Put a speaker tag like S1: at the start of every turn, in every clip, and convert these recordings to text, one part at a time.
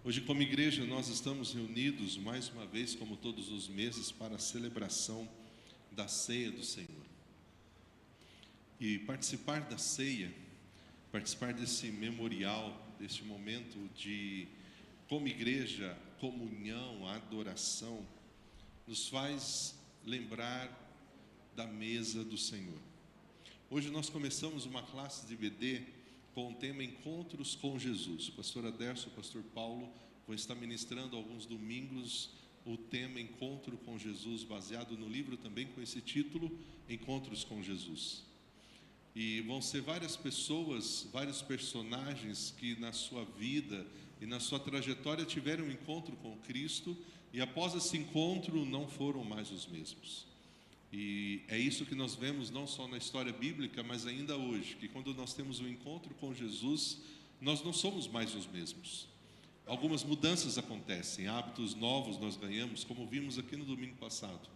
S1: Hoje, como igreja, nós estamos reunidos mais uma vez, como todos os meses, para a celebração da ceia do Senhor. E participar da ceia, participar desse memorial, deste momento de, como igreja, comunhão, adoração, nos faz lembrar da mesa do Senhor. Hoje nós começamos uma classe de IBD com o tema Encontros com Jesus. O pastor Aderso e o pastor Paulo vão estar ministrando alguns domingos o tema Encontro com Jesus, baseado no livro também com esse título, Encontros com Jesus. E vão ser várias pessoas, vários personagens que na sua vida e na sua trajetória tiveram um encontro com Cristo e após esse encontro não foram mais os mesmos. E é isso que nós vemos não só na história bíblica, mas ainda hoje, que quando nós temos um encontro com Jesus, nós não somos mais os mesmos. Algumas mudanças acontecem, hábitos novos nós ganhamos, como vimos aqui no domingo passado.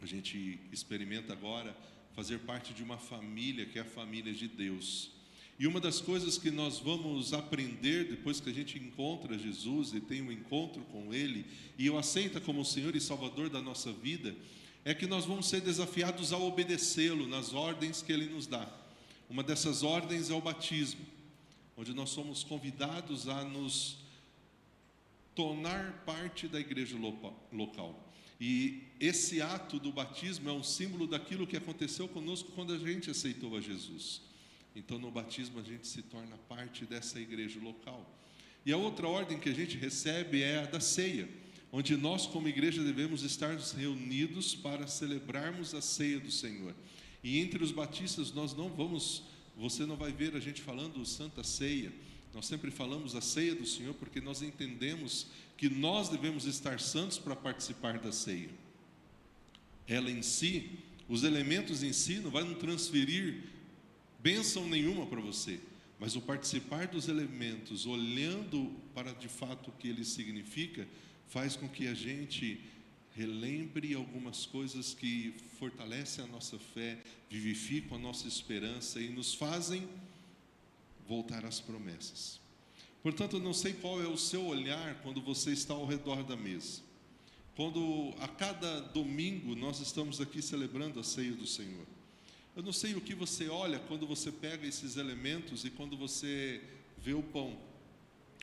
S1: A gente experimenta agora fazer parte de uma família, que é a família de Deus. E uma das coisas que nós vamos aprender depois que a gente encontra Jesus e tem um encontro com Ele, e o aceita como o Senhor e Salvador da nossa vida, é que nós vamos ser desafiados a obedecê-lo nas ordens que Ele nos dá. Uma dessas ordens é o batismo, onde nós somos convidados a nos tornar parte da igreja local. E esse ato do batismo é um símbolo daquilo que aconteceu conosco quando a gente aceitou a Jesus. Então no batismo a gente se torna parte dessa igreja local. E a outra ordem que a gente recebe é a da ceia, onde nós como igreja devemos estar reunidos para celebrarmos a ceia do Senhor. E entre os batistas você não vai ver a gente falando Santa Ceia. Nós sempre falamos a ceia do Senhor porque nós entendemos que nós devemos estar santos para participar da ceia. Ela em si, os elementos em si não vai nos transferir bênção nenhuma para você, mas o participar dos elementos, olhando para de fato o que ele significa, faz com que a gente relembre algumas coisas que fortalecem a nossa fé, vivificam a nossa esperança e nos fazem voltar às promessas. Portanto, eu não sei qual é o seu olhar quando você está ao redor da mesa. Quando a cada domingo nós estamos aqui celebrando a ceia do Senhor. Eu não sei o que você olha quando você pega esses elementos e quando você vê o pão,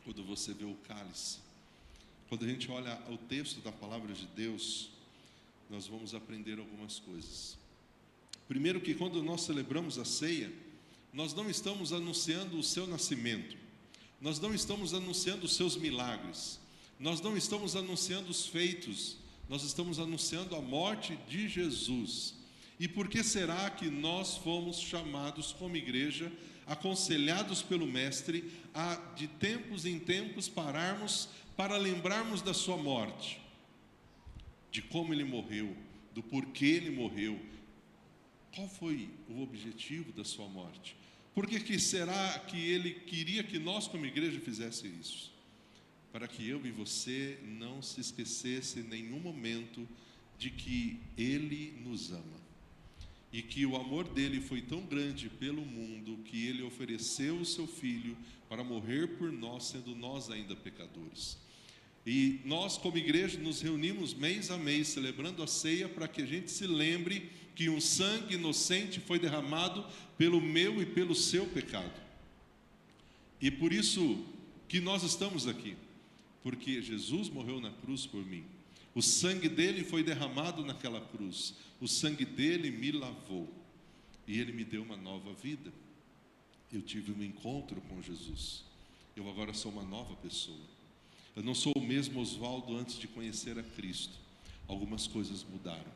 S1: quando você vê o cálice. Quando a gente olha o texto da palavra de Deus, nós vamos aprender algumas coisas. Primeiro que quando nós celebramos a ceia, nós não estamos anunciando o seu nascimento, nós não estamos anunciando os seus milagres, nós não estamos anunciando os feitos, nós estamos anunciando a morte de Jesus. E por que será que nós fomos chamados como igreja, aconselhados pelo Mestre, a de tempos em tempos pararmos para lembrarmos da sua morte, de como ele morreu, do porquê ele morreu, qual foi o objetivo da sua morte? Por que será que ele queria que nós como igreja fizesse isso? Para que eu e você não se esquecesse em nenhum momento de que ele nos ama. E que o amor dele foi tão grande pelo mundo que ele ofereceu o seu Filho para morrer por nós, sendo nós ainda pecadores. E nós como igreja nos reunimos mês a mês celebrando a ceia para que a gente se lembre que um sangue inocente foi derramado pelo meu e pelo seu pecado. E por isso que nós estamos aqui, porque Jesus morreu na cruz por mim. O sangue dele foi derramado naquela cruz. O sangue dele me lavou. E ele me deu uma nova vida. Eu tive um encontro com Jesus. Eu agora sou uma nova pessoa. Eu não sou o mesmo Oswaldo antes de conhecer a Cristo. Algumas coisas mudaram.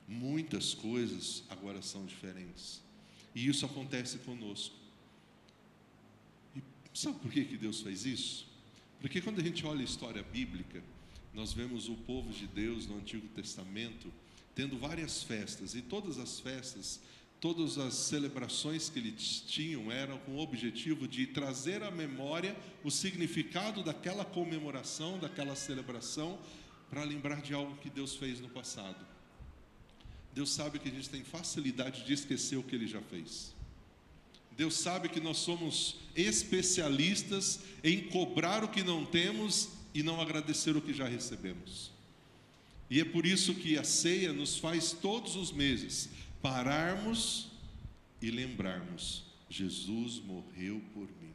S1: Muitas coisas agora são diferentes. E isso acontece conosco. E sabe por que Deus fez isso? Porque quando a gente olha a história bíblica, nós vemos o povo de Deus no Antigo Testamento tendo várias festas, e todas as festas, todas as celebrações que eles tinham eram com o objetivo de trazer à memória o significado daquela comemoração, daquela celebração, para lembrar de algo que Deus fez no passado. Deus sabe que a gente tem facilidade de esquecer o que Ele já fez. Deus sabe que nós somos especialistas em cobrar o que não temos e não agradecer o que já recebemos. E é por isso que a ceia nos faz todos os meses pararmos e lembrarmos: Jesus morreu por mim.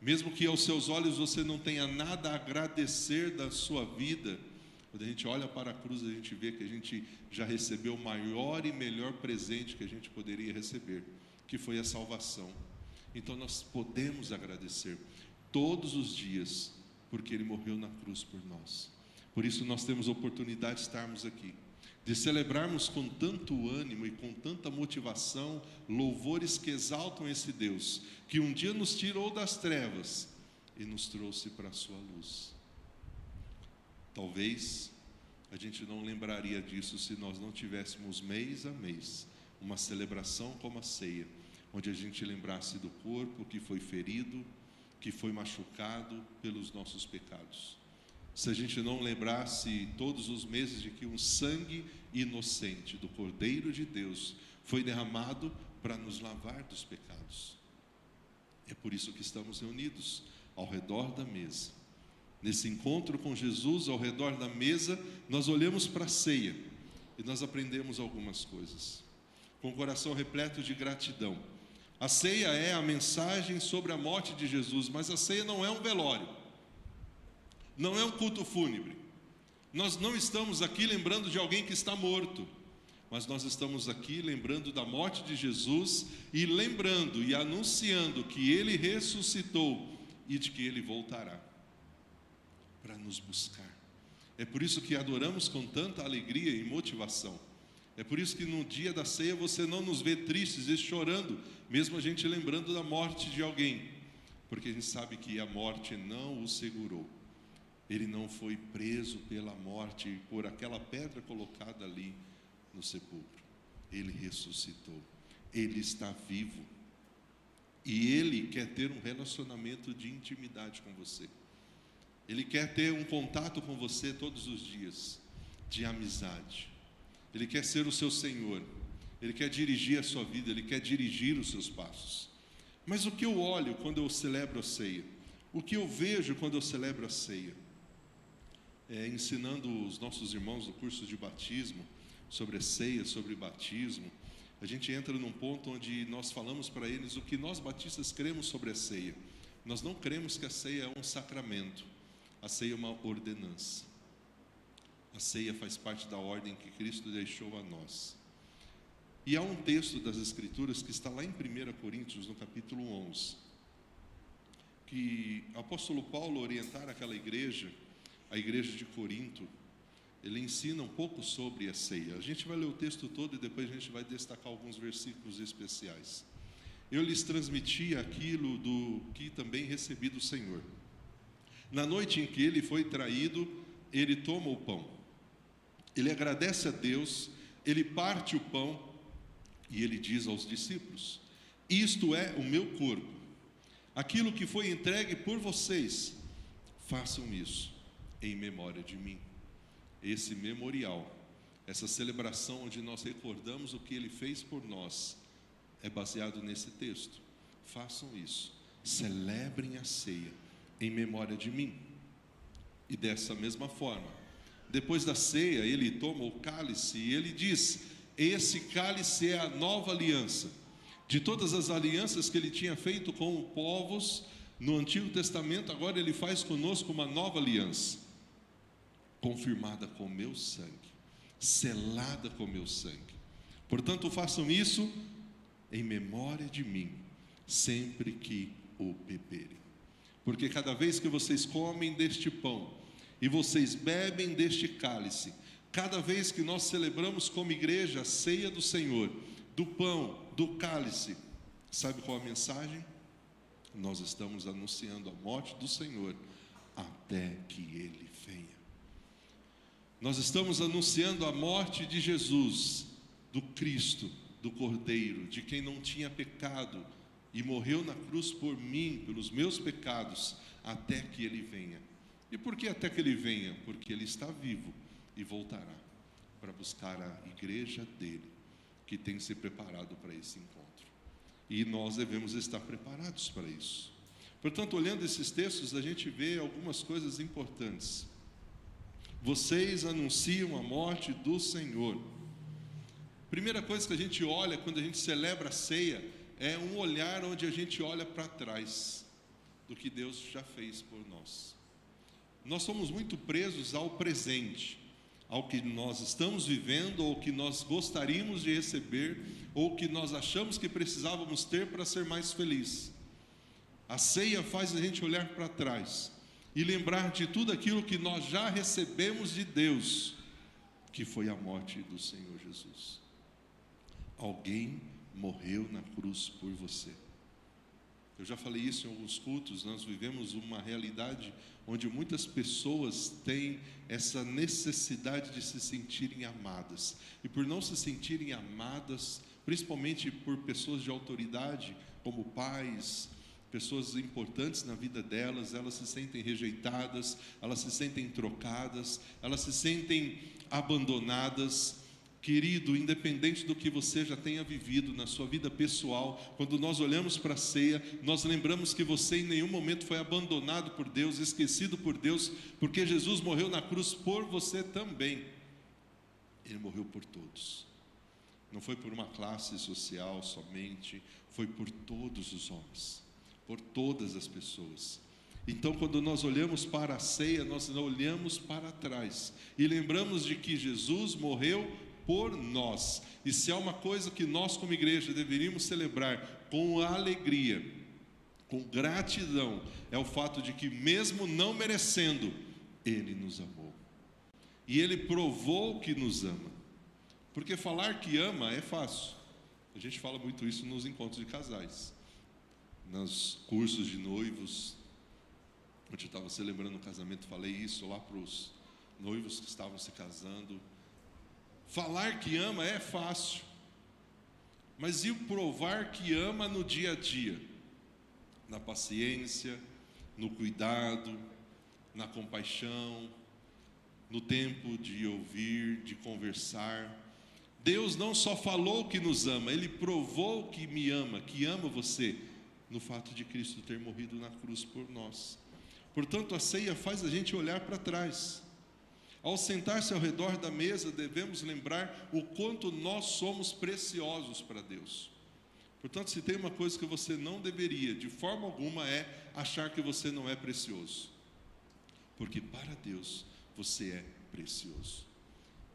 S1: Mesmo que aos seus olhos você não tenha nada a agradecer da sua vida, quando a gente olha para a cruz, a gente vê que a gente já recebeu o maior e melhor presente que a gente poderia receber, que foi a salvação. Então nós podemos agradecer todos os dias, porque Ele morreu na cruz por nós. Por isso nós temos a oportunidade de estarmos aqui, de celebrarmos com tanto ânimo e com tanta motivação, louvores que exaltam esse Deus, que um dia nos tirou das trevas e nos trouxe para a sua luz. Talvez a gente não lembraria disso se nós não tivéssemos mês a mês uma celebração como a ceia, onde a gente lembrasse do corpo que foi ferido, que foi machucado pelos nossos pecados. Se a gente não lembrasse todos os meses de que um sangue inocente do Cordeiro de Deus foi derramado para nos lavar dos pecados. É por isso que estamos reunidos ao redor da mesa. Nesse encontro com Jesus, ao redor da mesa, nós olhamos para a ceia e nós aprendemos algumas coisas, com o coração repleto de gratidão. A ceia é a mensagem sobre a morte de Jesus, mas a ceia não é um velório, não é um culto fúnebre. Nós não estamos aqui lembrando de alguém que está morto, mas nós estamos aqui lembrando da morte de Jesus e lembrando e anunciando que Ele ressuscitou e de que Ele voltará para nos buscar. É por isso que adoramos com tanta alegria e motivação. É por isso que no dia da ceia você não nos vê tristes e chorando, mesmo a gente lembrando da morte de alguém, porque a gente sabe que a morte não o segurou. Ele não foi preso pela morte, por aquela pedra colocada ali no sepulcro. Ele ressuscitou. Ele está vivo. E Ele quer ter um relacionamento de intimidade com você. Ele quer ter um contato com você todos os dias, de amizade. Ele quer ser o seu Senhor. Ele quer dirigir a sua vida. Ele quer dirigir os seus passos. Mas o que eu olho quando eu celebro a ceia? O que eu vejo quando eu celebro a ceia? Ensinando os nossos irmãos do curso de batismo sobre a ceia, sobre batismo, a gente entra num ponto onde nós falamos para eles o que nós batistas cremos sobre a ceia. Nós não cremos que a ceia é um sacramento, a ceia é uma ordenança. A ceia faz parte da ordem que Cristo deixou a nós. E há um texto das Escrituras que está lá em 1 Coríntios, no capítulo 11, que o apóstolo Paulo orientar aquela igreja, a igreja de Corinto, ele ensina um pouco sobre a ceia. A gente vai ler o texto todo e depois a gente vai destacar alguns versículos especiais. Eu lhes transmiti aquilo do que também recebi do Senhor. Na noite em que ele foi traído, ele toma o pão. Ele agradece a Deus, ele parte o pão e ele diz aos discípulos: isto é o meu corpo, aquilo que foi entregue por vocês, façam isso em memória de mim. Esse memorial, essa celebração onde nós recordamos o que Ele fez por nós, é baseado nesse texto. Façam isso, celebrem a ceia em memória de mim. E dessa mesma forma, depois da ceia, Ele toma o cálice e Ele diz: esse cálice é a nova aliança. De todas as alianças que Ele tinha feito com os povos no Antigo Testamento, agora Ele faz conosco uma nova aliança, confirmada com o meu sangue, selada com o meu sangue. Portanto, façam isso em memória de mim, sempre que o beberem. Porque cada vez que vocês comem deste pão e vocês bebem deste cálice, cada vez que nós celebramos como igreja a ceia do Senhor, do pão, do cálice, sabe qual a mensagem? Nós estamos anunciando a morte do Senhor até que Ele venha. Nós estamos anunciando a morte de Jesus, do Cristo, do Cordeiro, de quem não tinha pecado e morreu na cruz por mim, pelos meus pecados, até que Ele venha. E por que até que Ele venha? Porque Ele está vivo e voltará para buscar a igreja dele, que tem se preparado para esse encontro. E nós devemos estar preparados para isso. Portanto, olhando esses textos, a gente vê algumas coisas importantes. Vocês anunciam a morte do Senhor. Primeira coisa que a gente olha quando a gente celebra a ceia é um olhar onde a gente olha para trás do que Deus já fez por nós. Nós somos muito presos ao presente, ao que nós estamos vivendo, ou que nós gostaríamos de receber, ou que nós achamos que precisávamos ter para ser mais feliz. A ceia faz a gente olhar para trás e lembrar de tudo aquilo que nós já recebemos de Deus, que foi a morte do Senhor Jesus. Alguém morreu na cruz por você. Eu já falei isso em alguns cultos. Nós vivemos uma realidade onde muitas pessoas têm essa necessidade de se sentirem amadas, e por não se sentirem amadas, principalmente por pessoas de autoridade, como pais, pessoas importantes na vida delas, elas se sentem rejeitadas, elas se sentem trocadas, elas se sentem abandonadas. Querido, independente do que você já tenha vivido na sua vida pessoal, quando nós olhamos para a ceia, nós lembramos que você em nenhum momento foi abandonado por Deus, esquecido por Deus, porque Jesus morreu na cruz por você também. Ele morreu por todos. Não foi por uma classe social somente, foi por todos os homens, por todas as pessoas. Então, quando nós olhamos para a ceia, nós olhamos para trás e lembramos de que Jesus morreu por nós. E se há uma coisa que nós como igreja deveríamos celebrar com alegria, com gratidão, é o fato de que mesmo não merecendo, Ele nos amou. E Ele provou que nos ama. Porque falar que ama é fácil. A gente fala muito isso nos encontros de casais, nos cursos de noivos. Ontem eu estava celebrando um casamento, falei isso lá para os noivos que estavam se casando. Falar que ama é fácil, mas e o provar que ama no dia a dia? Na paciência, no cuidado, na compaixão, no tempo de ouvir, de conversar. Deus não só falou que nos ama, Ele provou que me ama, que ama você, no fato de Cristo ter morrido na cruz por nós. Portanto, a ceia faz a gente olhar para trás. Ao sentar-se ao redor da mesa, devemos lembrar o quanto nós somos preciosos para Deus. Portanto, se tem uma coisa que você não deveria, de forma alguma, é achar que você não é precioso. Porque para Deus, você é precioso.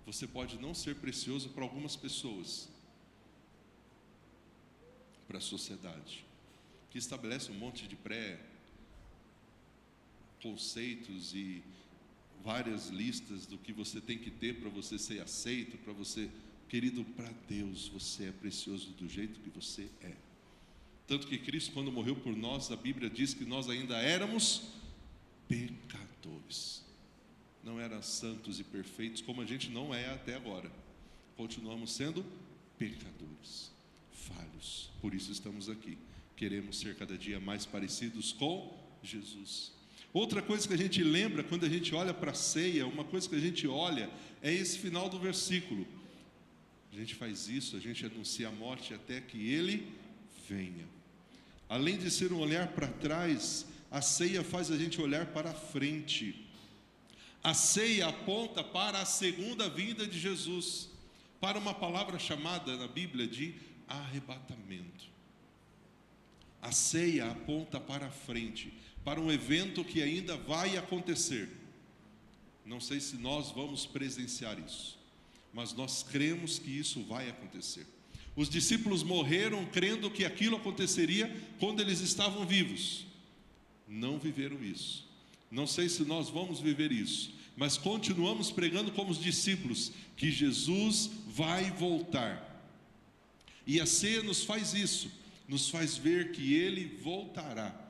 S1: Você pode não ser precioso para algumas pessoas, para a sociedade, que estabelece um monte de pré-conceitos e várias listas do que você tem que ter para você ser aceito, para você... Querido, para Deus você é precioso do jeito que você é. Tanto que Cristo, quando morreu por nós, a Bíblia diz que nós ainda éramos pecadores. Não eram santos e perfeitos, como a gente não é até agora. Continuamos sendo pecadores, falhos. Por isso estamos aqui. Queremos ser cada dia mais parecidos com Jesus. Outra coisa que a gente lembra quando a gente olha para a ceia, uma coisa que a gente olha, é esse final do versículo. A gente faz isso, a gente anuncia a morte até que Ele venha. Além de ser um olhar para trás, a ceia faz a gente olhar para a frente. A ceia aponta para a segunda vinda de Jesus, para uma palavra chamada na Bíblia de arrebatamento. A ceia aponta para a frente, para um evento que ainda vai acontecer. Não sei se nós vamos presenciar isso, mas nós cremos que isso vai acontecer. Os discípulos morreram crendo que aquilo aconteceria quando eles estavam vivos. Não viveram isso. Não sei se nós vamos viver isso, mas continuamos pregando como os discípulos, que Jesus vai voltar. E a ceia nos faz isso, nos faz ver que Ele voltará,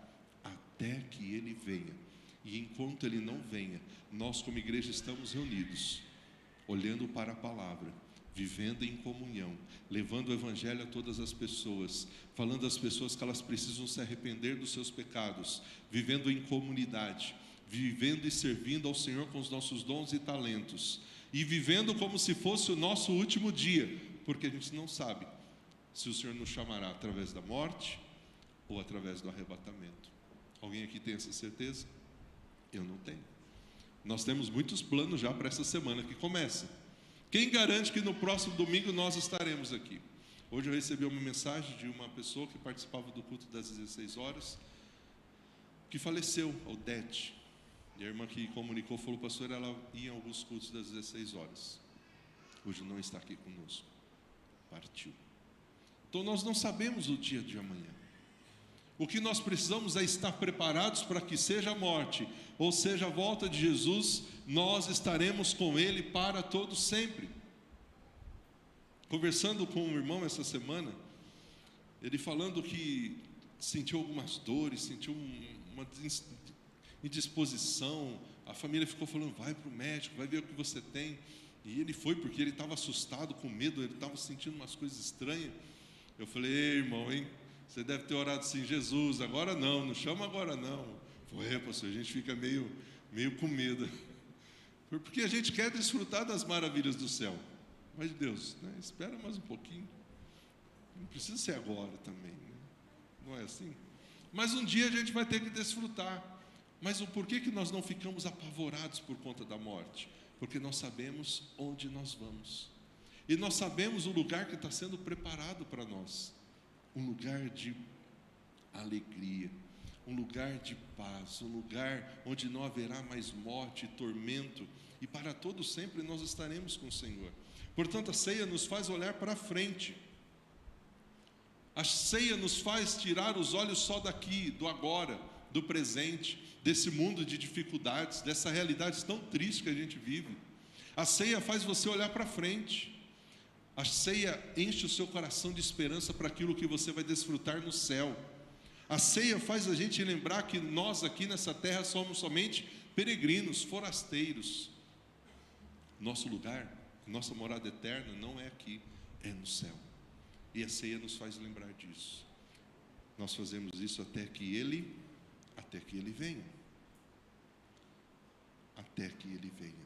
S1: até que Ele venha. E enquanto Ele não venha, nós como igreja estamos reunidos, olhando para a palavra, vivendo em comunhão, levando o evangelho a todas as pessoas, falando às pessoas que elas precisam se arrepender dos seus pecados, vivendo em comunidade, vivendo e servindo ao Senhor com os nossos dons e talentos, e vivendo como se fosse o nosso último dia, porque a gente não sabe se o Senhor nos chamará através da morte ou através do arrebatamento. Alguém aqui tem essa certeza? Eu não tenho. Nós temos muitos planos já para essa semana que começa. Quem garante que no próximo domingo nós estaremos aqui? Hoje eu recebi uma mensagem de uma pessoa que participava do culto das 16 horas, que faleceu, Odete. E a irmã que comunicou falou: pastor, ela ia em alguns cultos das 16 horas. Hoje não está aqui conosco. Partiu. Então nós não sabemos o dia de amanhã. O que nós precisamos é estar preparados para que seja a morte, ou seja a volta de Jesus, nós estaremos com Ele para todo sempre. Conversando com um irmão essa semana, ele falando que sentiu algumas dores, sentiu uma indisposição, a família ficou falando: vai para o médico, vai ver o que você tem. E ele foi porque ele estava assustado, com medo, ele estava sentindo umas coisas estranhas. Eu falei: ei, irmão, hein? Você deve ter orado assim: Jesus, agora não chama agora não. Foi, pastor, a gente fica meio com medo. Porque a gente quer desfrutar das maravilhas do céu. Mas Deus, né, espera mais um pouquinho. Não precisa ser agora também, né? Não é assim? Mas um dia a gente vai ter que desfrutar. Mas o porquê que nós não ficamos apavorados por conta da morte? Porque nós sabemos onde nós vamos. E nós sabemos o lugar que está sendo preparado para nós. Um lugar de alegria, um lugar de paz, um lugar onde não haverá mais morte e tormento, e para todo sempre nós estaremos com o Senhor. Portanto, a ceia nos faz olhar para frente. A ceia nos faz tirar os olhos só daqui, do agora, do presente, desse mundo de dificuldades, dessa realidade tão triste que a gente vive. A ceia faz você olhar para frente. A ceia enche o seu coração de esperança para aquilo que você vai desfrutar no céu. A ceia faz a gente lembrar que nós aqui nessa terra somos somente peregrinos, forasteiros. Nosso lugar, nossa morada eterna não é aqui, é no céu. E a ceia nos faz lembrar disso. Nós fazemos isso até que Ele venha. Até que Ele venha.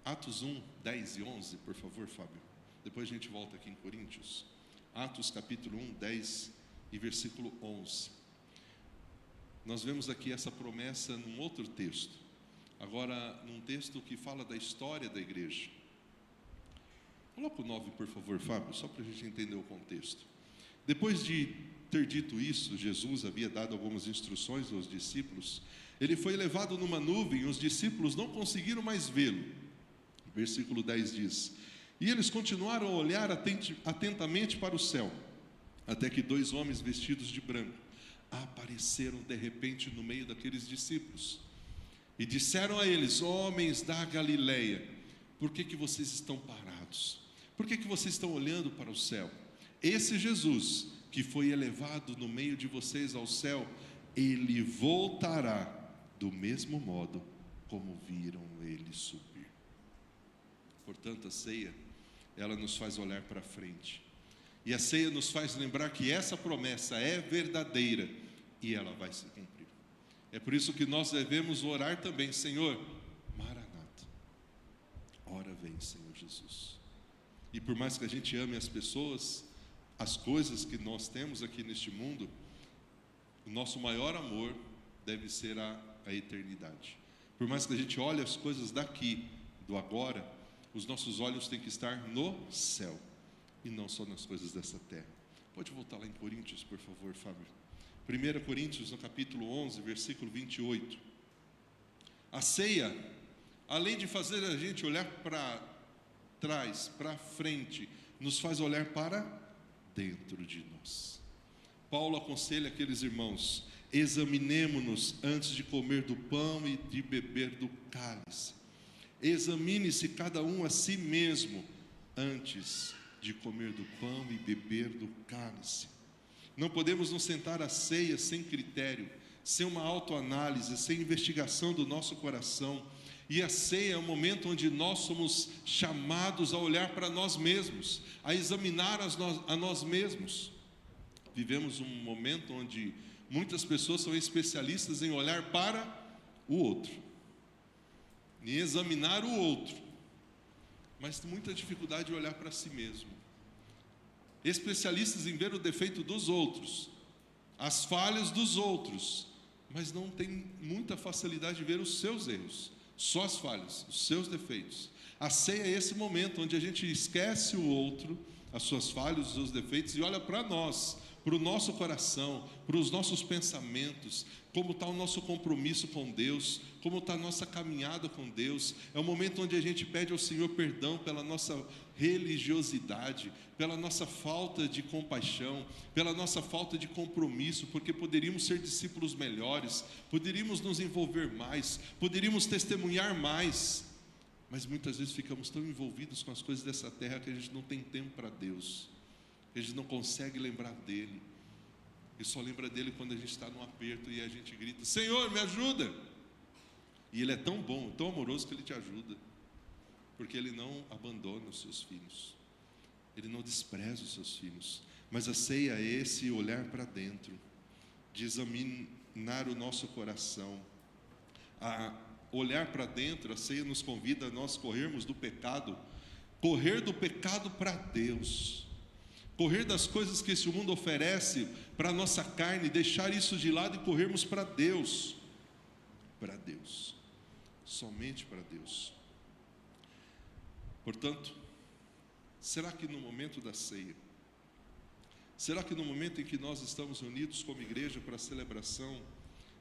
S1: Atos 1, 10 e 11, por favor, Fábio. Depois a gente volta aqui em Coríntios. Atos capítulo 1, 10 e versículo 11. Nós vemos aqui essa promessa num outro texto. Agora, num texto que fala da história da igreja. Coloca o 9, por favor, Fábio, só para a gente entender o contexto. Depois de ter dito isso, Jesus havia dado algumas instruções aos discípulos. Ele foi levado numa nuvem e os discípulos não conseguiram mais vê-lo. Versículo 10 diz: e eles continuaram a olhar atentamente para o céu, até que 2 homens vestidos de branco apareceram de repente no meio daqueles discípulos. E disseram a eles: homens da Galileia, por que vocês estão parados? Por que vocês estão olhando para o céu? Esse Jesus, que foi elevado no meio de vocês ao céu, Ele voltará do mesmo modo como viram Ele subir. Portanto, a ceia, ela nos faz olhar para frente. E a ceia nos faz lembrar que essa promessa é verdadeira e ela vai se cumprir. É por isso que nós devemos orar também: Senhor, Maranata, ora vem, Senhor Jesus. E por mais que a gente ame as pessoas, as coisas que nós temos aqui neste mundo, o nosso maior amor deve ser a eternidade. Por mais que a gente olhe as coisas daqui, do agora, os nossos olhos têm que estar no céu e não só nas coisas dessa terra. Pode voltar lá em Coríntios, por favor, Fábio. 1 Coríntios, no capítulo 11, versículo 28. A ceia, além de fazer a gente olhar para trás, para frente, nos faz olhar para dentro de nós. Paulo aconselha aqueles irmãos: examinemo-nos antes de comer do pão e de beber do cálice. Examine-se cada um a si mesmo antes de comer do pão e beber do cálice. Não podemos nos sentar à ceia sem critério, sem uma autoanálise, sem investigação do nosso coração. E a ceia é um momento onde nós somos chamados a olhar para nós mesmos, a examinar a nós mesmos. Vivemos um momento onde muitas pessoas são especialistas em olhar para o outro, em examinar o outro, mas tem muita dificuldade de olhar para si mesmo. especialistas em ver o defeito dos outros, as falhas dos outros, mas não tem muita facilidade de ver os seus erros, só as falhas, os seus defeitos. A ceia é esse momento onde a gente esquece o outro, as suas falhas, os seus defeitos, e olha para nós, para o nosso coração, para os nossos pensamentos, como está o nosso compromisso com Deus, como está a nossa caminhada com Deus. É o momento onde a gente pede ao Senhor perdão pela nossa religiosidade, pela nossa falta de compaixão, pela nossa falta de compromisso, porque poderíamos ser discípulos melhores, poderíamos nos envolver mais, poderíamos testemunhar mais, mas muitas vezes ficamos tão envolvidos com as coisas dessa terra que a gente não tem tempo para Deus, a gente não consegue lembrar dele, e só lembra dele quando a gente está num aperto e a gente grita: Senhor, me ajuda! E ele é tão bom, tão amoroso que ele te ajuda, porque ele não abandona os seus filhos, ele não despreza os seus filhos. Mas a ceia é esse olhar para dentro, de examinar o nosso coração, a olhar para dentro. A ceia nos convida a nós corrermos do pecado, correr do pecado para Deus, correr das coisas que esse mundo oferece para a nossa carne, deixar isso de lado e corrermos para Deus, somente para Deus. Portanto, será que no momento da ceia, será que no momento em que nós estamos reunidos como igreja para a celebração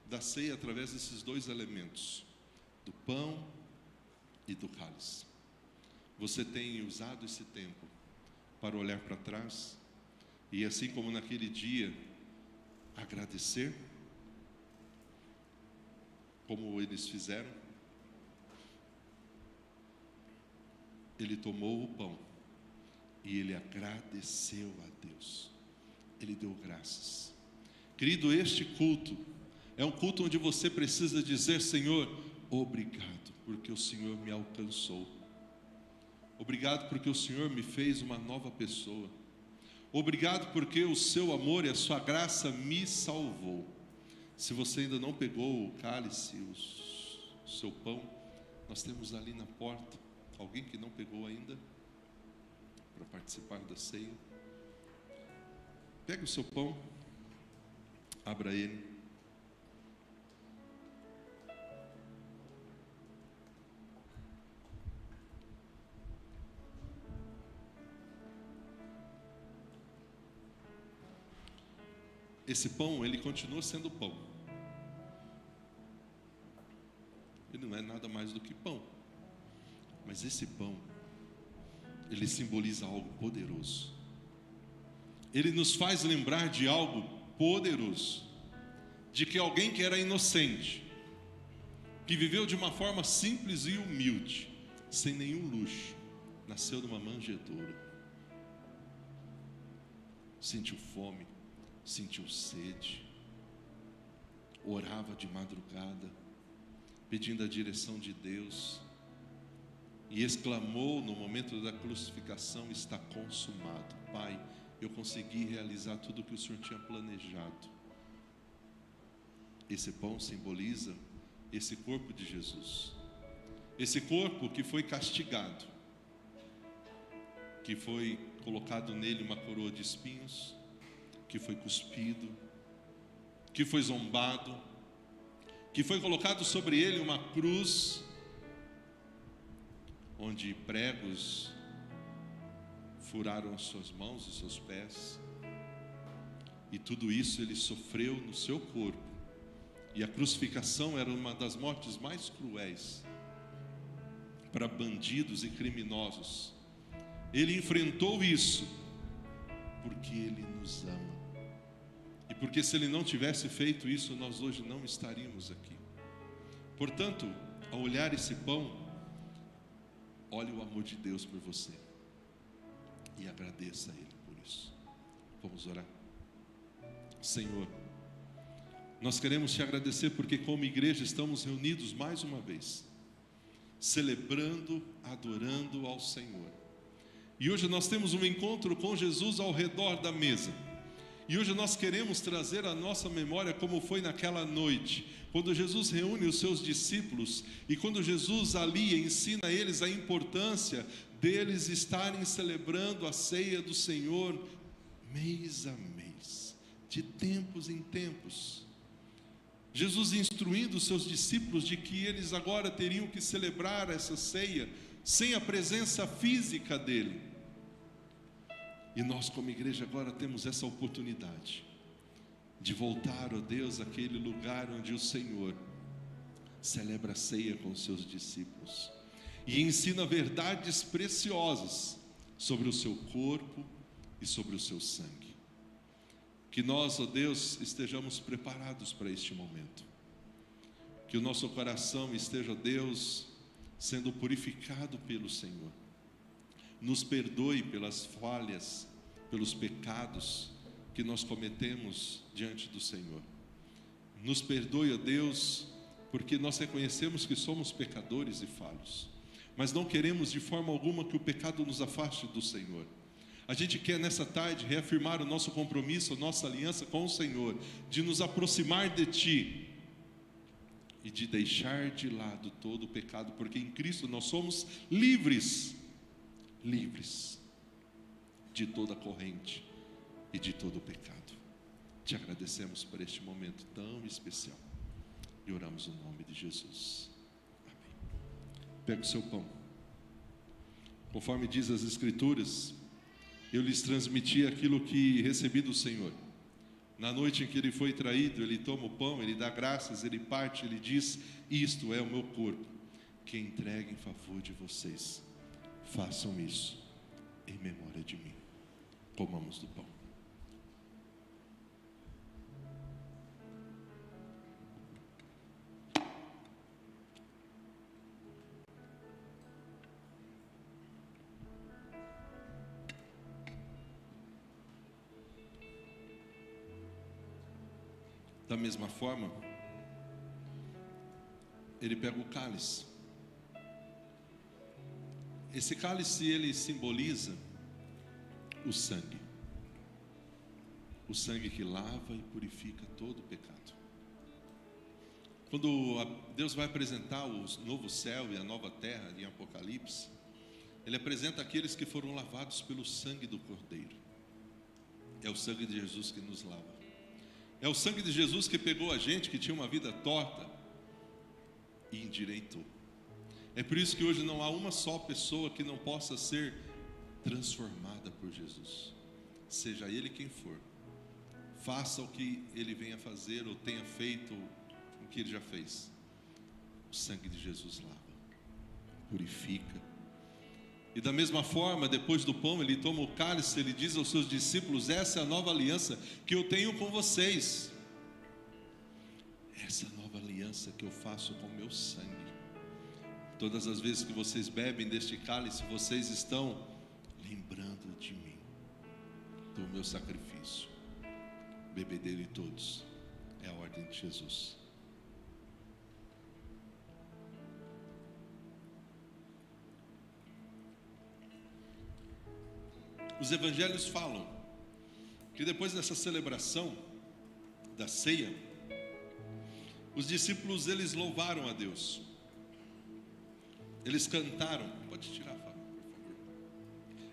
S1: da ceia, através desses dois elementos, do pão e do cálice, você tem usado esse tempo para olhar para trás e, assim como naquele dia, agradecer, como eles fizeram? Ele tomou o pão e ele agradeceu a Deus, ele deu graças. Querido, este culto é um culto onde você precisa dizer: Senhor, obrigado porque o Senhor me alcançou, obrigado porque o Senhor me fez uma nova pessoa, obrigado porque o seu amor e a sua graça me salvou. Se você ainda não pegou o cálice, o seu pão, nós temos ali na porta alguém que não pegou ainda para participar da ceia. Pega o seu pão, abra ele. Esse pão, ele continua sendo pão. Ele não é nada mais do que pão. Mas esse pão, ele simboliza algo poderoso. Ele nos faz lembrar de algo poderoso, de que alguém que era inocente, que viveu de uma forma simples e humilde, sem nenhum luxo, nasceu numa manjedoura, sentiu fome, sentiu sede, orava de madrugada, pedindo a direção de Deus, e exclamou no momento da crucificação: está consumado. Pai, eu consegui realizar tudo o que o Senhor tinha planejado. Esse pão simboliza esse corpo de Jesus, esse corpo que foi castigado, que foi colocado nele uma coroa de espinhos, que foi cuspido, que foi zombado, que foi colocado sobre ele uma cruz, onde pregos furaram as suas mãos e seus pés, e tudo isso ele sofreu no seu corpo. E a crucificação era uma das mortes mais cruéis para bandidos e criminosos. Ele enfrentou isso porque ele nos ama, e porque se ele não tivesse feito isso, nós hoje não estaríamos aqui. Portanto, ao olhar esse pão, olhe o amor de Deus por você e agradeça a Ele por isso. Vamos orar. Senhor, nós queremos te agradecer porque como igreja estamos reunidos mais uma vez, celebrando, adorando ao Senhor. E hoje nós temos um encontro com Jesus ao redor da mesa. E hoje nós queremos trazer à nossa memória como foi naquela noite, quando Jesus reúne os seus discípulos, e quando Jesus ali ensina a eles a importância deles estarem celebrando a ceia do Senhor mês a mês, de tempos em tempos. Jesus instruindo os seus discípulos de que eles agora teriam que celebrar essa ceia sem a presença física dele. E nós, como igreja, agora temos essa oportunidade de voltar, ó Deus, àquele lugar onde o Senhor celebra a ceia com os seus discípulos e ensina verdades preciosas sobre o seu corpo e sobre o seu sangue. Que nós, ó Deus, estejamos preparados para este momento. Que o nosso coração esteja, ó Deus, sendo purificado pelo Senhor. Nos perdoe pelas falhas, pelos pecados que nós cometemos diante do Senhor. Nos perdoe, ó Deus, porque nós reconhecemos que somos pecadores e falhos, mas não queremos de forma alguma que o pecado nos afaste do Senhor. A gente quer nessa tarde reafirmar o nosso compromisso, a nossa aliança com o Senhor, de nos aproximar de Ti e de deixar de lado todo o pecado, porque em Cristo nós somos livres de toda corrente e de todo o pecado. Te agradecemos por este momento tão especial e oramos no nome de Jesus. Amém. Pega o seu pão. Conforme diz as Escrituras, eu lhes transmiti aquilo que recebi do Senhor. Na noite em que ele foi traído, ele toma o pão, ele dá graças, ele parte, ele diz: isto é o meu corpo, que entrega em favor de vocês. Façam isso em memória de mim. Comamos do pão. Da mesma forma, ele pega o cálice. Esse cálice, ele simboliza o sangue que lava e purifica todo o pecado. Quando Deus vai apresentar o novo céu e a nova terra em Apocalipse, ele apresenta aqueles que foram lavados pelo sangue do Cordeiro. É o sangue de Jesus que nos lava. É o sangue de Jesus que pegou a gente que tinha uma vida torta e endireitou. É por isso que hoje não há uma só pessoa que não possa ser transformada por Jesus. Seja ele quem for, faça o que ele venha fazer ou tenha feito o que ele já fez. O sangue de Jesus lava, purifica. E da mesma forma, depois do pão, ele toma o cálice, ele diz aos seus discípulos: essa é a nova aliança que eu tenho com vocês. Essa é a nova aliança que eu faço com o meu sangue. Todas as vezes que vocês bebem deste cálice, vocês estão lembrando de mim, do meu sacrifício. Bebei dele todos, é a ordem de Jesus. Os evangelhos falam que depois dessa celebração da ceia, os discípulos, eles louvaram a Deus. Eles cantaram, pode tirar, Fábio, por favor.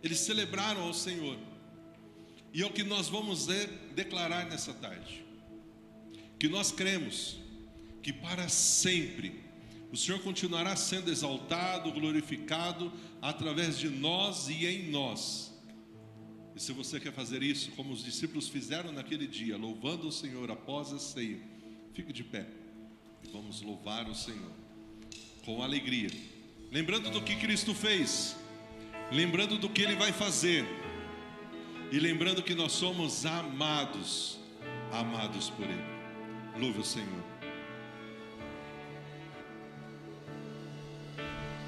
S1: Eles celebraram ao Senhor. E é o que nós vamos declarar nessa tarde. Que nós cremos que para sempre o Senhor continuará sendo exaltado, glorificado através de nós e em nós. E se você quer fazer isso, como os discípulos fizeram naquele dia, louvando o Senhor após a ceia, fique de pé e vamos louvar o Senhor com alegria, lembrando do que Cristo fez, lembrando do que Ele vai fazer e lembrando que nós somos amados por Ele. Louve o Senhor.